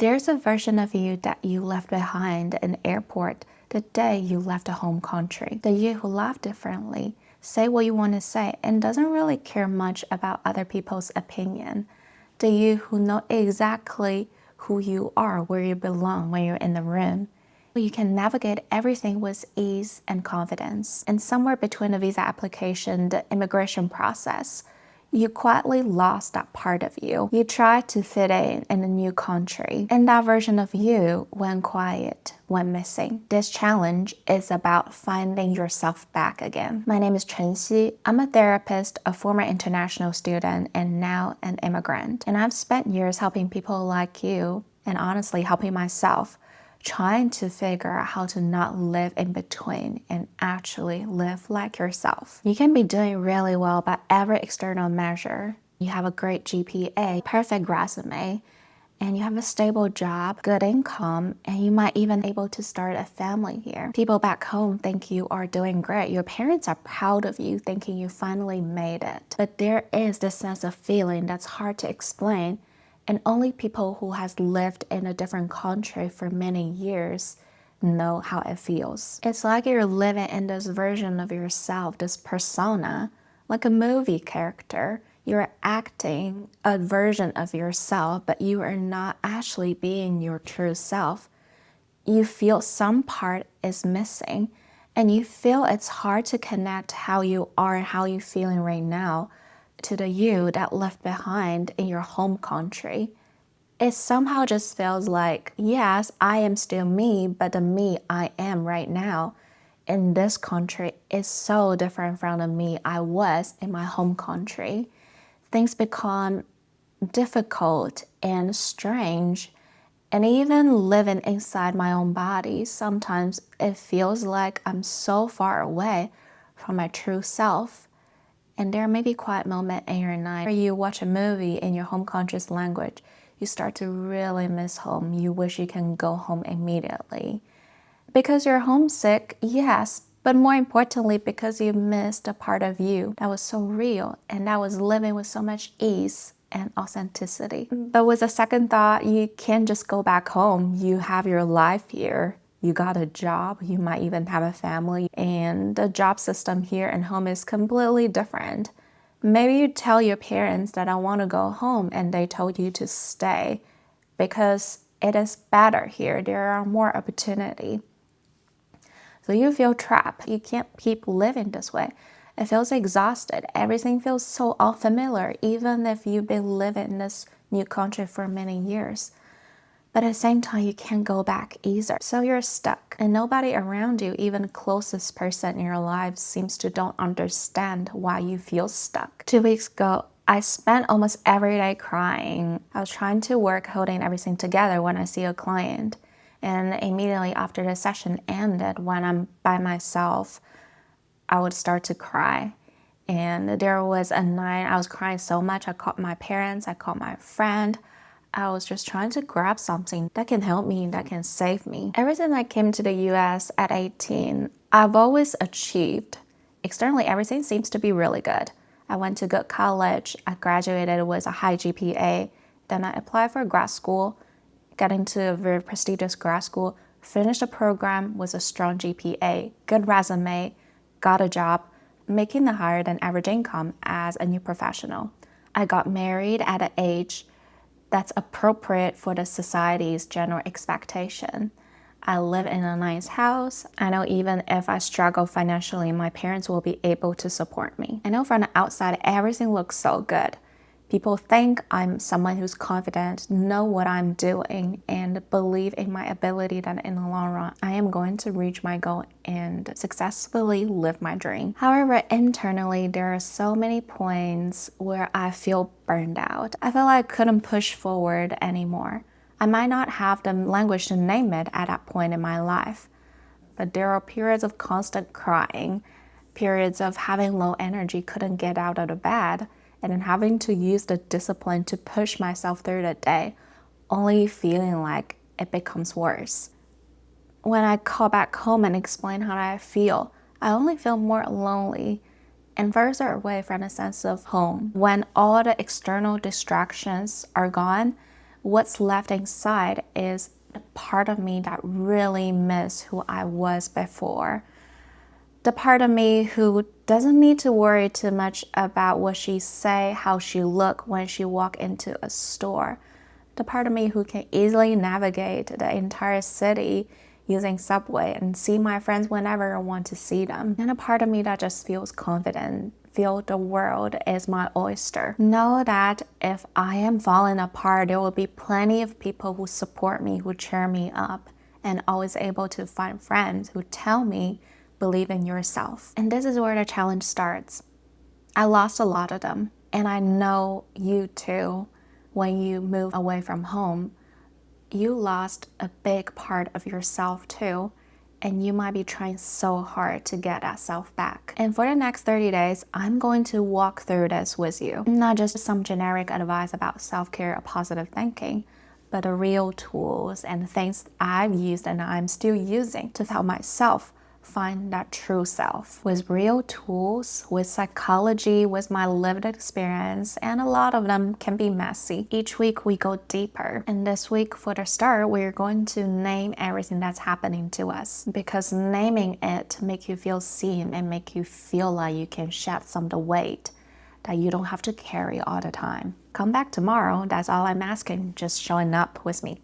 There's a version of you that you left behind in the airport the day you left a home country. The you who laughed differently, say what you want to say, and doesn't really care much about other people's opinion. The you who know exactly who you are, where you belong when you're in the room. You can navigate everything with ease and confidence. And somewhere between the visa application, the immigration process, you quietly lost that part of you. You tried to fit in a new country, and that version of you went quiet, went missing. This challenge is about finding yourself back again. My name is Chenxi. I'm a therapist, a former international student, and now an immigrant. And I've spent years helping people like you, and honestly helping myself, trying to figure out how to not live in between and actually live like yourself. You can be doing really well by every external measure. You have a great GPA, perfect resume, and you have a stable job, good income, and you might even be able to start a family here. People back home think you are doing great. Your parents are proud of you, thinking you finally made it. But there is this sense of feeling that's hard to explain, and only people who has lived in a different country for many years know how it feels. It's like you're living in this version of yourself, this persona, like a movie character. You're acting a version of yourself, but you are not actually being your true self. You feel some part is missing, and you feel it's hard to connect how you are and how you're feeling right now to the you that left behind in your home country. It somehow just feels like, yes, I am still me, but the me I am right now in this country is so different from the me I was in my home country. Things become difficult and strange, and even living inside my own body, sometimes it feels like I'm so far away from my true self. And there may be quiet moments in your night where you watch a movie in your home country's language. You start to really miss home. You wish you can go home immediately. Because you're homesick, yes, but more importantly, because you missed a part of you that was so real and that was living with so much ease and authenticity. But with a second thought, you can't just go back home. You have your life here. You got a job, you might even have a family, and the job system here and home is completely different. Maybe you tell your parents that I want to go home and they told you to stay because it is better here. There are more opportunity. So you feel trapped. You can't keep living this way. It feels exhausted. Everything feels so unfamiliar, even if you've been living in this new country for many years. But at the same time, you can't go back either. So you're stuck, and nobody around you, even the closest person in your life, seems to don't understand why you feel stuck. 2 weeks ago, I spent almost every day crying. I was trying to work holding everything together when I see a client. And immediately after the session ended, when I'm by myself, I would start to cry. And there was a night I was crying so much, I called my parents, I called my friend. I was just trying to grab something that can help me, that can save me. Ever since I came to the US at 18, I've always achieved. Externally, everything seems to be really good. I went to good college, I graduated with a high GPA, then I applied for grad school, got into a very prestigious grad school, finished a program with a strong GPA, good resume, got a job, making a higher than average income as a new professional. I got married at an age that's appropriate for the society's general expectation. I live in a nice house. I know even if I struggle financially, my parents will be able to support me. I know from the outside, everything looks so good. People think I'm someone who's confident, know what I'm doing, and believe in my ability that in the long run, I am going to reach my goal and successfully live my dream. However, internally, there are so many points where I feel burned out. I feel like I couldn't push forward anymore. I might not have the language to name it at that point in my life, but there are periods of constant crying, periods of having low energy, couldn't get out of the bed, and then having to use the discipline to push myself through the day, only feeling like it becomes worse. When I call back home and explain how I feel, I only feel more lonely and further away from a sense of home. When all the external distractions are gone, what's left inside is the part of me that really miss who I was before. The part of me who doesn't need to worry too much about what she say, how she look when she walk into a store. The part of me who can easily navigate the entire city using subway and see my friends whenever I want to see them. And a part of me that just feels confident, feel the world is my oyster. Know that if I am falling apart, there will be plenty of people who support me, who cheer me up, and always able to find friends who tell me, believe in yourself. And this is where the challenge starts. I lost a lot of them, and I know you too. When you move away from home, you lost a big part of yourself too, and you might be trying so hard to get that self back. And for the next 30 days, I'm going to walk through this with you. Not just some generic advice about self-care or positive thinking, but the real tools and things I've used and I'm still using to help myself find that true self. With real tools, with psychology, with my lived experience, and a lot of them can be messy. Each week we go deeper. And this week, for the start, we're going to name everything that's happening to us, because naming it make you feel seen and make you feel like you can shed some of the weight that you don't have to carry all the time. Come back tomorrow. That's all I'm asking. Just showing up with me.